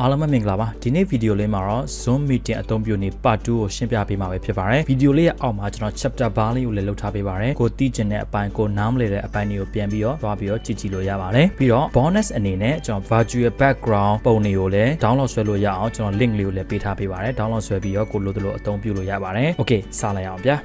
အားလုံးပဲမင်္ဂလာပါဒီနေ့ဗီဒီယိုလေးမှာတော့ Zoom meeting အသုံးပြုနေ part 2ကိုရှင်းပြပေးမှာပဲဖြစ်ပါတယ်ဗီဒီယိုလေးရဲ့အောက်မှာကျွန်တော် chapter bar လေးကိုလည်းလုပ်ထားပေးပါတယ်ကိုသိကျင်တဲ့အပိုင်းကိုနားမလည်တဲ့အပိုင်းတွေကိုပြန်ပြီးတော့သွားပြီးတော့ကြည့်လို့ရပါတယ်ပြီးတော့ bonus အနေနဲ့ကျွန်တော် virtual background ပုံတွေကိုလည်း download ဆွဲလို့ရအောင်ကျွန်တော် link လေးကိုလည်းပေးထားပေးပါတယ် download ဆွဲပြီးတော့ကိုလိုအသုံးပြုလို့ရပါတယ် okay စလိုက်အောင်ဗျာ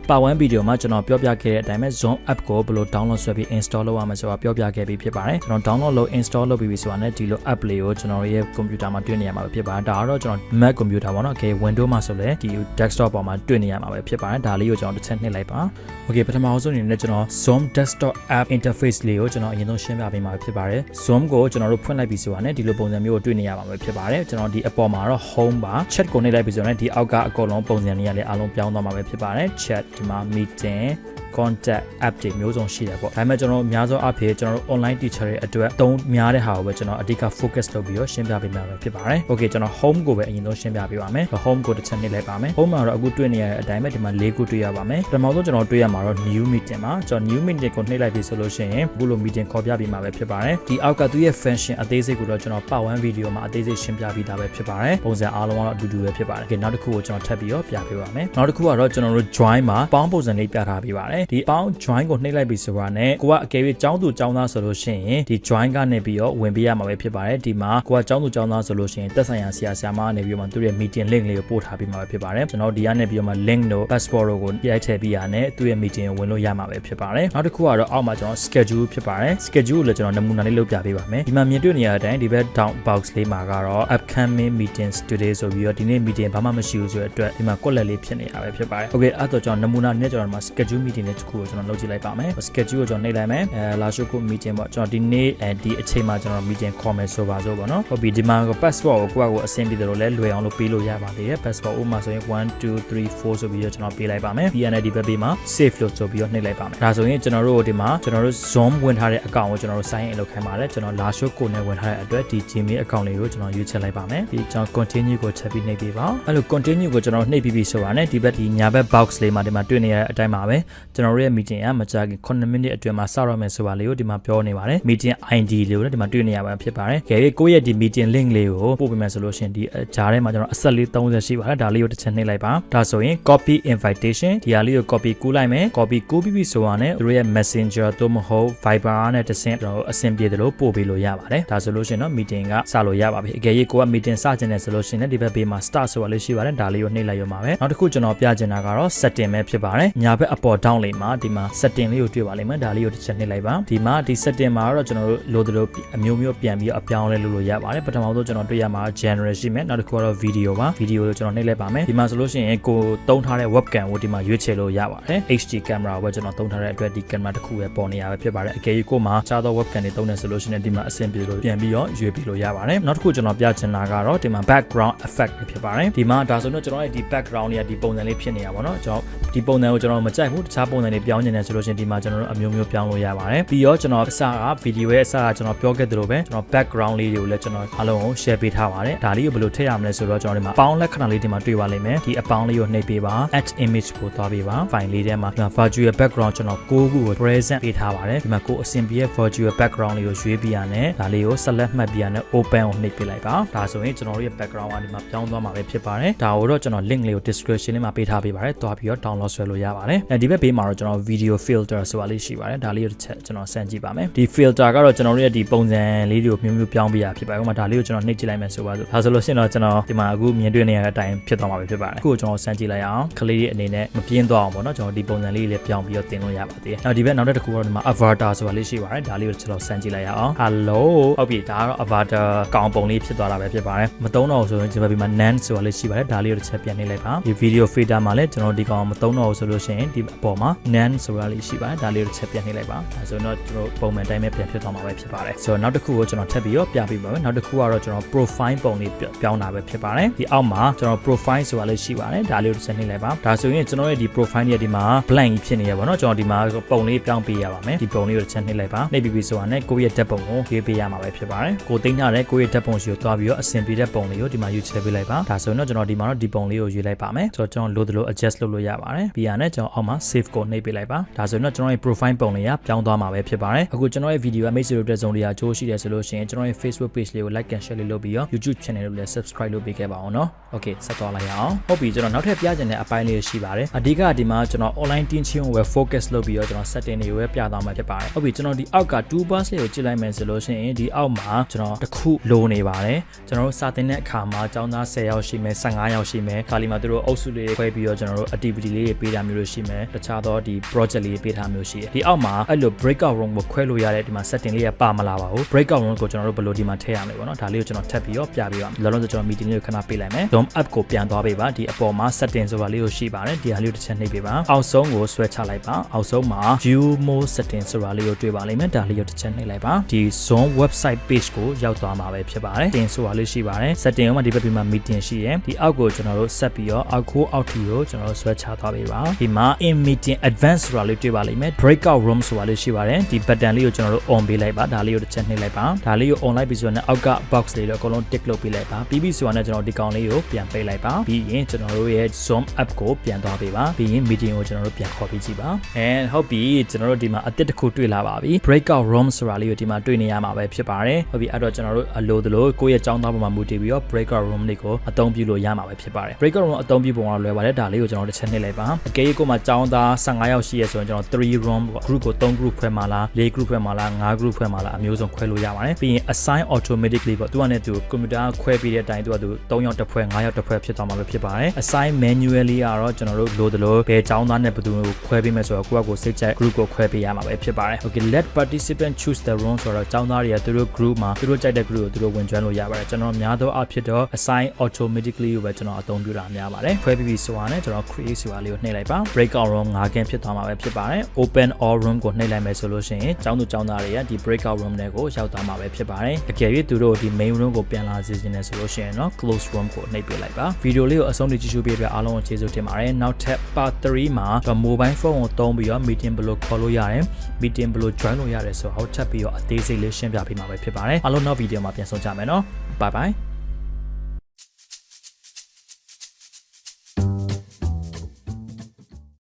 ပါဝင်ဗီဒီယိုမှာကျွန်တော်ပြောပြခဲ့တဲ့အတိုင်းပဲ Zoom app ကိုဘယ်လို download ဆွဲပြီး install လုပ်ရမလဲဆိုတာပြောပြခဲ့ပြီးဖြစ်ပါတယ်ကျွန်တော် download လုပ် install လုပ်ပြီးဆိုတာနဲ့ဒီလို app လေးကိုကျွန်တော်ရဲ့ computer မှာတွေ့နေရမှာပဲဖြစ်ပါတယ်ဒါကတော့ကျွန်တော် Mac computer ပေါ့နော် okay Windows မှာဆိုလည်းဒီ desktop ပေါ်မှာတွေ့နေရမှာပဲဖြစ်ပါတယ်ဒါလေးကိုကျွန်တော်တစ်ချက်နှိပ်လိုက်ပါ okay ပထမဆုံးအနေနဲ့ကျွန်တော် Zoom desktop app interface လေးကိုကျွန်တော်အရင်ဆုံးရှင်းပြပေးမှာဖြစ်ပါတယ် Zoom ကိုကျွန်တော်တို့ဖွင့်လိုက်ပြီးဆိုတာနဲ့ဒီလိုပုံစံမျိုးကိုတွေ့နေရမှာပဲဖြစ်ပါတယ်ကျွန်တော်ဒီအပေါ်မှာတော့ home ပါ chat ကိုနှိပ်လိုက်ပြီးဆိုတော့ဒီအောက်ကအကုန်လုံးပုံစံတွေကလည်းအားလုံးပြောင်းသွားမှာပဲဖြစ်ပါတယ် chat ဒီမှာ meeting contact update မျိုးစုံရှိတယ်ပေါ့ဒါပေမဲ့ကျွန်တော်အများဆုံးအဖြစ်ကျွန်တော်တို့ online teacher တွေအတွက်သုံးများတဲ့ဟာကိုပဲကျွန်တော်အဓိက focus လုပ်ပြီးတော့ရှင်းပြပေးမှာပဲဖြစ်ပါတယ် okay ကျွန်တော် home ကိုပဲအရင်ဆုံးရှင်းပြပေးပါမယ် home ကိုတစ်ချက်နှိပ်လိုက်ပါမယ် home မှာတော့အခုတွေ့နေရတဲ့အတိုင်းပဲဒီမှာ၄ခုတွေ့ရပါမယ်ပထမဆုံးကျွန်တော်တွေ့ရမှာတော့ new meeting မှာကျွန်တော် new meeting ကိုနှိပ်လိုက်ပြီဆိုလို့ရှိရင်အခုလို meeting ခေါ်ပြပေးမှာပဲဖြစ်ပါတယ်ဒီအောက်ကသူ့ရဲ့ function အသေးစိတ်ကိုတော့ကျွန်တော် part 1 video မှာအသေးစိတ်ရှင်းပြပေးတာပဲဖြစ်ပါတယ်ပုံစံအားလုံးကတော့အတူတူပဲဖြစ်ပါတယ် okay နောက်တစ်ခုကိုကျွန်တော်ထပ်ပြီးတော့ပြပေးပါမယ်နောက်တစ်ခုကတော့ကျွန်တော်တို့ join မှာပေါင်းပုံစံလေးပြထားပေးပါတယ်ဒီပေါင်း join ကိုနှိပ်လိုက်ပြီဆိုတာနဲ့ကိုကအကယ်၍ကျောင်းသူကျောင်းသားဆိုလို့ရှိရင်ဒီ join ကနေပြီးတော့ဝင်ပေးရမှာပဲဖြစ်ပါတယ်ဒီမှာကိုကကျောင်းသူကျောင်းသားဆိုလို့ရှိရင်တက်ဆိုင်ရာဆရာဆရာမကနေပြီးတော့သူ့ရဲ့ meeting link လေးကိုပို့ထားပေးမှာပဲဖြစ်ပါတယ်ကျွန်တော်ဒီကနေပြီးတော့မှ link တို့ passport တို့ကိုရိုက်ထည့်ပြီးရတဲ့သူ့ရဲ့ meeting ကိုဝင်လို့ရမှာပဲဖြစ်ပါတယ်နောက်တစ်ခုကတော့အောက်မှာကျွန်တော် schedule ဖြစ်ပါတယ် schedule ကိုလည်းကျွန်တော်နမူနာလေးလုပ်ပြပေးပါမယ်ဒီမှာမြင်တွေ့နေရတဲ့အတိုင်းဒီဘက် down box လေးမှာကတော့ upcoming meetings today ဆိုပြီးတော့ဒီနေ့ meeting ဘာမှမရှိဘူးဆိုတဲ့အတွက်ဒီမှာကွက်လက်လေးဖြစ်နေတာပဲဖြစ်ပါတယ် okay အဲ့တော့ကျွန်တော်နမူနာနဲ့ကျွန်တော်ဒီမှာ schedule meeting နဲ့တစ်ခုကိုကျွန်တော်လုပ်ကြည့်လိုက်ပါမယ် schedule ကိုကျွန်တော်နှိပ်လိုက်မယ်Lashio Ko meeting ပေါ့ကျွန်တော်ဒီနေ့ဒီအချိန်မှာကျွန်တော် meeting ခေါ်မယ်ဆိုပါစို့ပေါ့နော်ဟုတ်ပြီဒီမှာ passport ကိုကိုယ့်အကိုအဆင်ပြေတယ်လို့လဲလွယ်အောင်လို့ပေးလို့ရပါသေးတယ် passport ဥပမာဆိုရင်1 2 3 4ဆိုပြီးတော့ကျွန်တော်ပေးလိုက်ပါမယ် PN ဒီဘက်ပေးမှာ save လို့ဆိုပြီးတော့နှိပ်လိုက်ပါမယ်ဒါဆိုရင်ကျွန်တော်တို့ဒီမှာကျွန်တော်တို့ Zoom ဝင်ထားတဲ့ account ကိုကျွန်တော်တို့ sign in လုပ်ခိုင်းပါတယ်ကျွန်တော် Lashio Ko နဲ့ဝင်ထားတဲ့အတွက်ဒီ Gmail account လေးကိုကျွန်တော်ရွေးချယ်လိုက်ပါမယ်ဒီကျွန်တော် continue ကိုချက်ပြီးနှိပ်ပေးပါအဲ့လို continue ကိုကျွန်တော်နှိပ်ပြီးပြီဆိုတာနဲ့ဒီဘက်ဒီညာဘက် box လေးမှာဒီမှာတွေ့နေရတဲ့အတိုင်းပါပဲကျွန်တော်တို့ရဲ့ meeting ကမကြာခင်9မိနစ်အတွင်းမှာစတော့မယ်ဆိုတာလေးကိုဒီမှာပြောနေပါတယ် meeting ID လေးကိုလည်းဒီမှာတွေ့နေရပါဖြစ်ပါတယ်ကြည့်ကိုယ့်ရဲ့ဒီ meeting link လေးကိုပို့ပေးမယ်ဆိုလို့ရှိရင်ဒီဂျားထဲမှာကျွန်တော်အဆက်လေး30ရှိပါတယ်ဒါလေးကိုတစ်ချက်နှိပ်လိုက်ပါဒါဆိုရင် copy invitation ဒီဟာလေးကို copy ကူးလိုက်မယ် copy ကူးပြီးဆိုတာနဲ့သူတို့ရဲ့ messenger တို့မဟုတ် viber နဲ့တစ်ဆင့်ကျွန်တော်အဆင်ပြေတယ်လို့ပို့ပေးလို့ရပါတယ်ဒါဆိုလို့ရှိရင်တော့ meeting ကစလို့ရပါပြီအကယ်၍ကိုက meeting စတင်တယ်ဆိုလို့ရှိရင်လည်းဒီဘက်ဘေးမှာ start ဆိုတာလေးရှိပါတယ်ဒါလေးကိုနှိပ်လိုက်ရမှာပဲနောက်တစ်ခုကျွန်တော်ပြချင်တာကတော့ setting ပဲဖြစ်ပါတယ်ညာဘက်အပေါ် down လေးမှာဒီမှာ setting လေးကိုတွေ့ပါလိမ့်မယ်ဒါလေးကိုတစ်ချက်နှိပ်လိုက်ပါဒီမှာဒီ setting မှာတော့ကျွန်တော်တို့လိုသလိုအမျိုးမျိုးပြန်ပြီးအပြောင်းလဲလုပ်လို့ရပါတယ်ပထမဆုံးကျွန်တော်တွေ့ရမှာ general ရှိမယ်နောက်တစ်ခုကတော့ video ပါ video ကိုကျွန်တော်နှိပ်လိုက်ပါမယ်ဒီမှာဆိုလို့ရှိရင်ကိုသုံးထားတဲ့ webcam ကိုဒီမှာရွေးချယ်လို့ရပါတယ် HD camera ကိုပဲကျွန်တော်သုံးထားတဲ့အတွက်ဒီ camera တစ်ခုပဲပေါ်နေရပဲဖြစ်ပါတယ်အကယ်၍ကိုမှာခြားသော webcam တွေသုံးနေဆိုလို့ရှိရင်ဒီမှာအဆင်ပြေလို့ပြန်ပြီးတော့ရွေးပြီးလို့ရပါတယ်နောက်တစ်ခုကျွန်တော်ပြချင်တာကတော့ဒီမှာ background effect ဖြစ်ပါတယ်ဒီမှာဒါဆိုတော့ကျွန်တော်ရဲ့ဒီ background တွေကဒီပုံစံလေးဖြစ်နေတာပေါ့နော်ကျွန်တော်ဒီပုံစံကိုကျွန်တော်မကြိုက်ဘူးတခြားပုံစံတွေပြောင်းနေတယ်ဆိုလို့ရှိရင်ဒီမှာကျွန်တော်တို့အမျိုးမျိုးပြောင်းလို့ရပါတယ်ပြီးတော့ကျွန်တော်အစက video ရဲ့အစကကျွန်တော်ပြောခဲ့သလိုပဲကျွန်တော် background လေးတွေကိုလည်းကျွန်တော်အားလုံးကို share ပေးထားပါတယ်ဒါလေးကိုဘယ်လိုထည့်ရမလဲဆိုတော့ကျွန်တော်ဒီမှာအပေါင်းလက္ခဏာလေးဒီမှာတွေ့ပါလိမ့်မယ်ဒီအပေါင်းလေးကိုနှိပ်ပေးပါ add image ကိုသွားပေးပါ file လေးထဲမှာဒီမှာ virtual background ကျွန်တော်6ခုကို present ပေးထားပါတယ်ဒီမှာကိုအဆင်ပြေတဲ့ virtual background လေးကိုရွေးပြရနဲ့ဒါလေးကို select မှတ်ပြရနဲ့ open ကိုနှိပ်ပေးလိုက်ပါဒါဆိုရင်ကျွန်တော်တို့ရဲ့ background ကဒီမှာပြောင်းသွားမှာပဲဖြစ်ပါတယ်ဒါကိုတော့ကျွန်တော် link လေးကို description လေးမှာပေးထားပေးပါတယ်သွားပြီးတော့ download ဆွဲလို့ရပါတယ်ဒီဘက်ဘေးမှာတော့ကျွန်တော် video filter ဆိုတာလေးရှိပါတယ်ဒါလေးကိုတစ်ချက်ကျွန်တော်စမ်းကြည့်ပါမယ်ဒီ filter ကတော့ကျွန်တော်တို့ရဲ့ဒီပုံစံလေးတွေကိုမျိုးမျိုးပြောင်းပေးရဖြစ်ပါတယ်ဥပမာဒါလေးကိုကျွန်တော်နှိပ်ကြည့်လိုက်မယ်ဆိုပါစို့ဒါဆိုလို့ရှိရင်တော့ကျွန်တော်ဒီမှာအခုမြင်တွေ့နေရတဲ့အတိုင်းဖြစ်သွားမှာပဲဖြစ်ပါတယ်အခုကျွန်တော်စမ်းကြည့်လိုက်အောင်ကလေးလေးအနေနဲ့မပြင်းသွားအောင်ပေါ့နော်ကျွန်တော်ဒီပုံစံလေးလေးပြောင်းပြီးတော့တင်လို့ရပါသေးတယ်နောက်ဒီဘက်နောက်တစ်ခုကတော့ဒီမှာ avatar ဆိုတာလေးရှိပါတယ်ဒါလေးကိုကျွန်တော်စမ်းကြည့်လိုက်အောင် hello ဟုတ်ပြီဒါကတော့ avatar ကောင်ပုံလေးဖြစ်သွားတာပဲဖြစ်ပါတယ်မသုံးတော့ဆိုရင်ဒီဘက်မှာ none ဆိုတာလေးရှိပါတယ်ဒါလေးကိုတစ်ချက်ပြန်နှိပ်လိုက်ပါဒီ video filter မှာလည်းကျွန်တော်ဒီကောင်မသုံးတော့ဆိုလို့ရှိရင်ဒီအပေါ်မှာ none ဆိုတာလေးရှိပါတယ်ဒါလေးကိုတစ်ချက်ပြန်နှိပ်လိုက်ပါဒါဆိုတော့ကျွန်တော်ပုံမှန်တိုင်းပဲပြန်ဖြစ်သွားမှာပဲဖြစ်ပါတယ်ဆိုတော့နောက်တစ်ခုကိုကျွန်တော်ထပ်ပြီးတော့ပြပေးပါမယ်နောက်တစ်ခုကတော့ကျွန်တော် profile ပုံလေးပြောင်းတာပဲဖြစ်ပါတယ်ဒီအောက်မှာကျွန်တော် profile ဆိုတာလေးရှိပါတယ်ဒါလေးကိုတစ်ချက်နှိပ်လိုက်ပါဒါဆိုရင်ကျွန်တော်ရဲ့ဒီ profile ရဲ့ဒီမှာ blank ဖြစ်နေရပါတော့ကျွန်တော်ဒီမှာပုံလေးပြောင်းပေးရပါမယ်ဒီပုံလေးကိုတစ်ချက်နှိပ်လိုက်ပါနှိပ်ပြီးပြီဆိုတာနဲ့ကိုယ့်ရဲ့ဓာတ်ပုံကိုရွေးပေးရမှာပဲဖြစ်ပါတယ်ကိုသိမ်းထားတဲ့ကိုယ့်ရဲ့ဓာတ်ပုံရှိကိုသွားပြီးတော့အဆင်ပြေတဲ့ပုံလေးကိုဒီမှာရွေးချယ်ပေးလိုက်ပါဒါဆိုရင်တော့ကျွန်တော်ဒီမှာတော့ဒီပုံလေးကိုရွေးလိုက်ပါမယ်ဆိုတော့ကျွန်တော်လိုသလို adjust လုပ်လို့ရပါတယ်ပြီးရနဲ့ကျွန်တော်အောက်မှာ save ကို ကိုနှိပ်ပေးလိုက်ပါဒါဆိုရင်တော့ကျွန်တော်ရဲ့ profile ပုံလေးကပြောင်းသွားမှာပဲဖြစ်ပါတယ်အခုကျွန်တော်ရဲ့ video ကမိတ်ဆွေတို့တက်ဆုံးလေးကကြိုးရှိတယ်ဆိုလို့ရှိရင်ကျွန်တော်ရဲ့ Facebook page လေးကို like and share လေးလုပ်ပြီးတော့ YouTube channel လေးကိုလည်း subscribe လုပ်ပေးခဲ့ပါအောင်နော် okay ဆက်သွားလိုက်အောင်ဟုတ်ပြီကျွန်တော်နောက်ထပ်ပြချင်တဲ့အပိုင်းလေးရှိပါတယ်အဓိကဒီမှာကျွန်တော် online teaching ကိုပဲ focus လုပ်ပြီးတော့ကျွန်တော် setting တွေကိုပဲပြသွားမှာဖြစ်ပါတယ်ဟုတ်ပြီကျွန်တော်ဒီအောက်က toolbars လေးကိုကြည့်လိုက်မယ်ဆိုလို့ရှိရင်ဒီအောက်မှာကျွန်တော်တစ်ခုလိုနေပါတယ်ကျွန်တော်တို့စာသင်တဲ့အခါမှာကျောင်းသား10ယောက်ရှိမယ်15ယောက်ရှိမယ်ခါလီမှာသူတို့အုပ်စုလေးတွေခွဲပြီးတော့ကျွန်တော်တို့ activity လေးတွေပေးတာမျိုးလို့ရှိမယ်တခြားသောဒီ project လေးတွေပေးထားမျိုးရှိတယ်ဒီအောက်မှာအဲ့လို breakout room ကိုခွဲလို့ရတဲ့ဒီမှာ setting လေးရပါမလာပါဘူး breakout room ကိုကျွန်တော်တို့ဘယ်လိုဒီမှာထည့်ရမလဲပေါ့နော်ဒါလေးကိုကျွန်တော်ထပ်ပြီးတော့ပြပြီးတော့လောလောဆယ်ကျွန်တော် meeting လေးကိုခဏပေးလိုက်မယ် Zoom app ကိုပြန်သွားပေးပါဒီအပေါ်မှာ setting ဆိုတာလေးကိုရှိပါတယ်ဒီဟာလေးကိုတစ်ချက်နှိပ်ပေးပါအောက်ဆုံးကိုဆွဲချလိုက်ပါအောက်ဆုံးမှာ view more setting ဆိုတာလေးကိုတွေ့ပါလိမ့်မယ်ဒါလေးကိုတစ်ချက်နှိပ်လိုက်ပါဒီ Zoom website page ကိုရောက်သွားမှာပဲဖြစ်ပါတယ်တင်ဆိုတာလေးရှိပါတယ် setting မှာဒီဘက်ဒီမှာ meeting ရှိရယ်ဒီအောက်ကိုကျွန်တော်တို့ဆက်ပြီးတော့အောက်ကိုအောက်ထီကိုကျွန်တော်တို့ဆွဲချသွားပေးပါဒီမှာ in meeting advanced ဆိုတာလေးတွေ့ပါလိမ့်မယ် breakout room ဆိုတာလေးရှိပါတယ်ဒီ button လေးကိုကျွန်တော်တို့ on ပေးလိုက်ပါဒါလေးကိုတစ်ချက်နှိပ်လိုက်ပါဒါလေးကို on လိုက်ပြီးဆိုတော့အောက်က box လေးတော့အကုန်လုံး tick လုပ်ပေးလိုက်ပါပြီးပြီဆိုတာနဲ့ကျွန်တော်ဒီကောင်လေးကိုပြန်ပိတ်လိုက်ပါပြီးရင်ကျွန်တော်တို့ရဲ့ Zoom app ကိုပြန်သွားပေးပါပြီးရင် meeting ကိုကျွန်တော်တို့ပြန်ခေါ်ပြီးကြည့်ပါ and ဟုတ်ပြီကျွန်တော်တို့ဒီမှာအသစ်တစ်ခုတွေ့လာပါပြီ breakout room ဆိုတာလေးကိုဒီမှာတွေ့နေရမှာပဲဖြစ်ပါတယ်ဟုတ်ပြီအဲ့တော့ကျွန်တော်တို့အလိုသလိုကိုယ့်ရဲ့ကျောင်းသားပေါ်မှာမူတည်ပြီးတော့ breakout room လေးကိုအသုံးပြုလို့ရမှာပဲဖြစ်ပါတယ် breakout room အသုံးပြုပုံကလွယ်ပါတယ်ဒါလေးကိုကျွန်တော်တစ်ချက်နှိပ်လိုက်ပါအကယ်၍ကိုယ်မှာကျောင်းသား15ယောက်ရှိရဆိုရင်ကျွန်တော်3 room group ကို3 group ဖွဲ့မှာလား4 group ဖွဲ့မှာလား5 group ဖွဲ့မှာလားအမျိုးစုံခွဲလို့ရပါတယ်ပြီးရင် assign automatically ပေါ့သူကနဲ့သူ computer ခွဲပြီးတဲ့အတိုင်းသူကသူ3ယောက်တစ်ဖွဲ့5ယောက်တစ်ဖွဲ့ဖြစ်သွားမှာပဲဖြစ်ပါတယ် assign manually ကတော့ကျွန်တော်တို့လိုသလိုဘယ်ကျောင်းသားနဲ့ဘယ်သူခွဲပေးမယ်ဆိုတော့ကိုယ့်အကိုစိတ်ကြိုက် group ကိုခွဲပေးရမှာပဲဖြစ်ပါတယ် okay let participant choose the room ဆိုတော့ကျောင်းသားတွေကသူတို့ group မှာသူတို့ကြိုက်တဲ့ group ကိုသူတို့ဝင် join လို့ရပါတယ်ကျွန်တော်များသောအားဖြင့်တော့ assign automatically ကိုပဲကျွန်တော်အသုံးပြုတာများပါတယ်ခွဲပြီးပြီဆိုတာနဲ့ကျွန်တော် create ဆိုတာလေးကိုနှိပ်လိုက်ပါ breakout room 5 game ဖြစ်သွားမှာပဲဖြစ်ပါတယ် open all room ကိုနှိပ်လိုက်မယ်ဆိုလို့ရှိရင်ကျောင်းသူကျောင်းသားတွေကဒီ breakout room တွေကိုရောက်သွားမှာပဲဖြစ်ပါတယ်အကယ်၍သူတို့ဒီ main room ကိုပြန်လာစေချင်တယ်ဆိုလို့ရှိရင်တော့ close room ကိုနှိပ်ပေးလိုက်ပါဗီဒီယိုလေးကိုအဆုံးထိကြည့်ရှုပေးတဲ့အားလုံးကိုကျေးဇူးတင်ပါတယ်နောက်ထပ် part 3မှာကျွန်တော် mobile phone ကိုသုံးပြီးတော့ meeting ဘယ်လိုခေါ်လို့ရတယ် meeting ဘယ်လို join လို့ရတယ်ဆိုတော့ထပ်ပြီးတော့အသေးစိတ်လေးရှင်းပြပေးမှာပဲဖြစ်ပါတယ်အားလုံးနောက်ဗီဒီယိုမှာပြန်ဆုံကြမယ်နော် bye bye